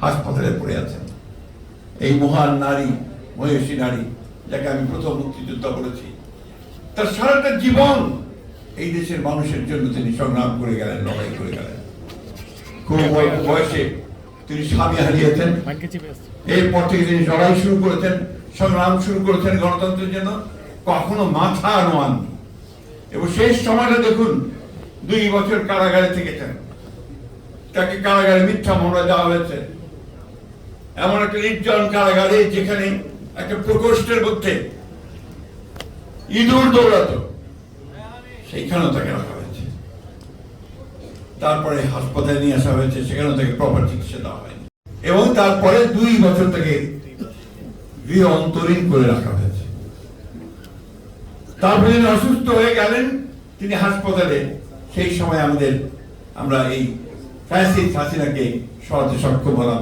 হাসপাতালে পড়ে আছেন। এই মহান নারী, মহিষী নারী, যাকে আমি প্রথম মুক্তিযোদ্ধা বলেছি, তার সারাটা জীবন এই দেশের মানুষের জন্য তিনি সংগ্রাম করে গেলেন, লড়াই করে গেলেন। খুব অল্প বয়সে তিনি স্বামী হারিয়েছেন। এরপর থেকে তিনি লড়াই শুরু করেছেন, সংগ্রাম শুরু করেছেন গণতন্ত্রের জন্য, কখনো মাথা নোয়াননি। এবং শেষ সময়টা দেখুন, 2 বছর কারাগারে থেকেছেন। তাকে কারাগারে মিথ্যা মামলা দেওয়া হয়েছে, এমন একটা নির্জন কারাগারে যেখানে একটা প্রকোষ্ঠের মধ্যে ইঁদুর দৌড়াতো, সেইখানেও তাকে রাখা হয়েছে। তারপরে হাসপাতালে নিয়ে আসা হয়েছে, সেখানেও তাকে প্রপার চিকিৎসা দেওয়া হয়নি। এবং তারপরে 2 বছর তাকে গৃহ অন্তরীণ করে রাখা হয়েছে। তারপরে তিনি অসুস্থ হয়ে গেলেন, তিনি হাসপাতালে। সেই সময় আমরা এই ফ্যাসিস্ট হাসিনাকে সরাতে সক্ষম হলাম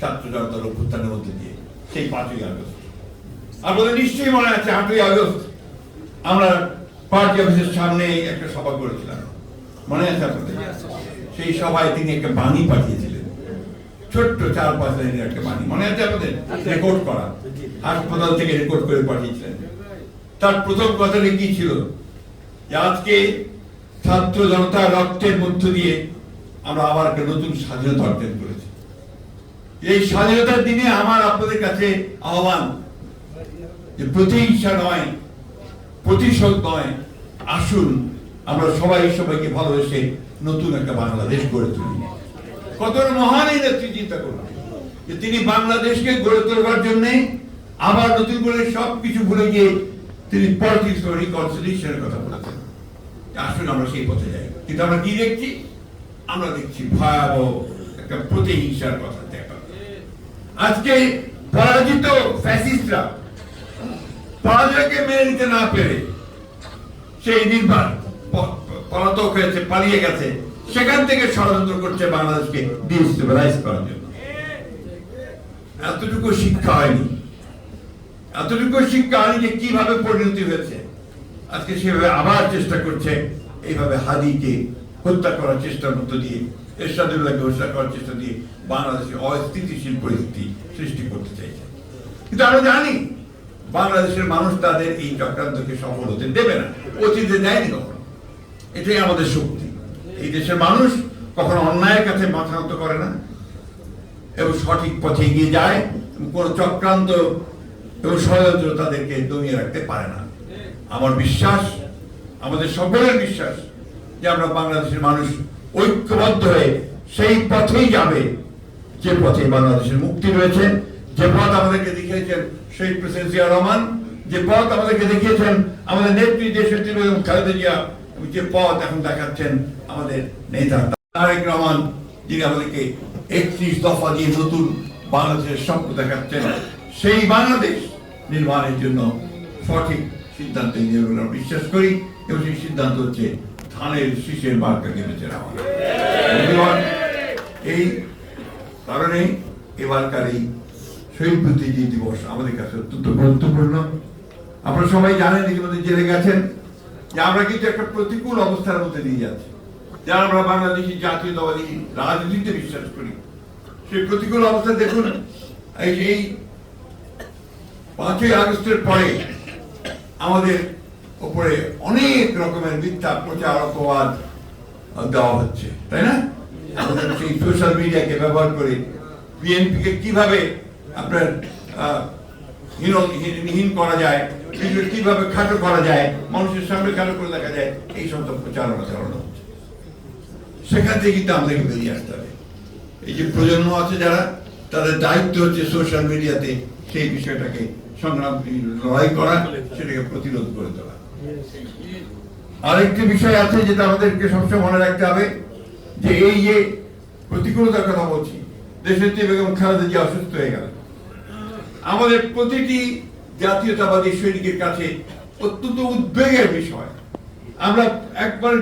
ছাত্র জনতার অভ্যুত্থানের মধ্যে দিয়ে, সেই 5ই আগস্ট। আপনাদের নিশ্চয়ই মনে আছে, 8ই আগস্ট আমরা পার্টি অফিসের সামনে একটা সভা করেছিলাম, মনে আছে আপনাদের? সেই সভায় তিনি একটা বাণী পাঠিয়েছিলেন, ছোট্ট 4-5 লাইনের একটা বাণী, মনে আছে আপনাদের? রেকর্ড করা, হাসপাতাল থেকে রেকর্ড করে পাঠিয়েছিলেন। তার প্রথম কথাটা কি ছিল? যে আজকে ছাত্র জনতার রক্তের মধ্য দিয়ে আমরা আবার একটা নতুন স্বাধীনতা অর্জন করেছি। এই স্বাধীনতার দিনে আমার আপনাদের কাছে আহ্বান, যে প্রতিহিংসা নয়, প্রতিশোধ নয়, আসুন আমরা সবাইকে ভালোবেসে নতুন একটা বাংলাদেশ গড়ে তুলি। কত মহান এই নেত্রী, চিন্তা করুন যে তিনি বাংলাদেশকে গড়ে তোলবার জন্য আবার নতুন করে সবকিছু ভুলে গিয়ে তিনি পলিটিক্স ও রিকনসিলিয়েশনের কথা বলেছেন। আসুন আমরা সেই পথে যাই। কিন্তু আমরা কি দেখছি? আমরা দেখছি ভয়াবহ একটা প্রতিহিংসার কথা দেখা। আজকে পরাজিত ফ্যাসিস্টরা পরাজয়কে মেনে নিতে না পেরে সেই নির্বাক পলাতক হয়েছে, পালিয়ে গেছে, সেখান থেকে ষড়যন্ত্র করছে বাংলাদেশকে ডিস্টেবিলাইজ করার জন্য। এতটুকু শিক্ষা হয়নি, যে কিভাবে পরিণতি হয়েছে। আজকে সেভাবে আবার চেষ্টা করছে, এইভাবে হাদিকে হত্যা করার চেষ্টার মধ্য দিয়ে, এরশাদুল্লাহকে হত্যা করার চেষ্টা দিয়ে বাংলাদেশে অস্থিতিশীল পরিস্থিতি সৃষ্টি করতে চাইছে। কিন্তু আমরা জানি বাংলাদেশের মানুষ তাদের এই চক্রান্তকে সফল হতে দেবে না, অতীতে দেয়নি কখনো। এটাই আমাদের শক্তি। এই দেশের মানুষ কখনো অন্যায়ের কাছে মাথা নত করে না এবং সঠিক পথে এগিয়ে যায়। কোন চক্রান্ত এবং ষড়যন্ত্র তাদেরকে দমিয়ে রাখতে পারে না। আমার বিশ্বাস, আমাদের সকলের বিশ্বাস, যে আমরা বাংলাদেশের মানুষ ঐক্যবদ্ধ হয়ে সেই পথেই যাবে, যে পথে বাংলাদেশের মুক্তি রয়েছে, যে পথ আমাদেরকে দেখিয়েছেন শহীদ প্রেসিডেন্ট জিয়া রহমান, যে পথ আমাদেরকে দেখিয়েছেন আমাদের নেত্রী দেশনেত্রী বেগম খালেদা জিয়া, যে পথ এখন দেখাচ্ছেন আমাদের নেতা তারেক রহমান, যিনি আমাদেরকে 31 দফা দিয়ে নতুন বাংলাদেশের স্বপ্ন দেখাচ্ছেন। সেই বাংলাদেশ নির্মাণের জন্য সঠিক সিদ্ধান্ত নিয়ে আমরা বিশ্বাস করি, এবং সেই সিদ্ধান্ত হচ্ছে ধানের শীষের মার্কাকে বেছে নেওয়া। এই কারণে এবারকার এই শহীদ বুদ্ধিজীবী দিবস আমাদের কাছে অত্যন্ত গুরুত্বপূর্ণ। আপনারা সবাই জানেন, ইতিমধ্যে জেনে গেছেন, যে আমরা কিন্তু একটা প্রতিকূল অবস্থার মধ্যে দিয়ে যাচ্ছি। যারা আমরা বাংলাদেশি জাতীয়তাবাদী রাজনীতিতে বিশ্বাস করি, সেই প্রতিকূল অবস্থা দেখুন। এই 5ই আগস্টের পরে আমাদের উপরে অনেক রকমের মিথ্যা প্রচার অপবাদ দেওয়া হচ্ছে, তাই না? আমাদের সেই সোশ্যাল মিডিয়াকে ব্যবহার করে বিএনপিকে কিভাবে আপনার হীন করা যায়, কিভাবে খাটো করা যায়, মানুষের সামনে খাটো করে দেখা যায়, এই সব প্রচারণা চালানো হচ্ছে। সেখান থেকে কিন্তু আমাদেরকে বেরিয়ে আসতে হবে। এই যে প্রজন্ম আছে যারা, তাদের দায়িত্ব হচ্ছে সোশ্যাল মিডিয়াতে সেই বিষয়টাকে সংগ্রাম লড়াই করা, সেটাকে প্রতিরোধ করে তোলা। আরেকটি বিষয় আছে যেটা আমাদেরকে সবসময় মনে রাখতে হবে, যে এই যে প্রতিকূলতার কথা বলছি, দেশনেত্রী বেগম খালেদা জিয়া অসুস্থ হয়ে গেল, আমাদের প্রতিটি জাতীয়তাবাদী সৈনিকের কাছে অত্যন্ত উদ্বেগের বিষয়। আমরা একবার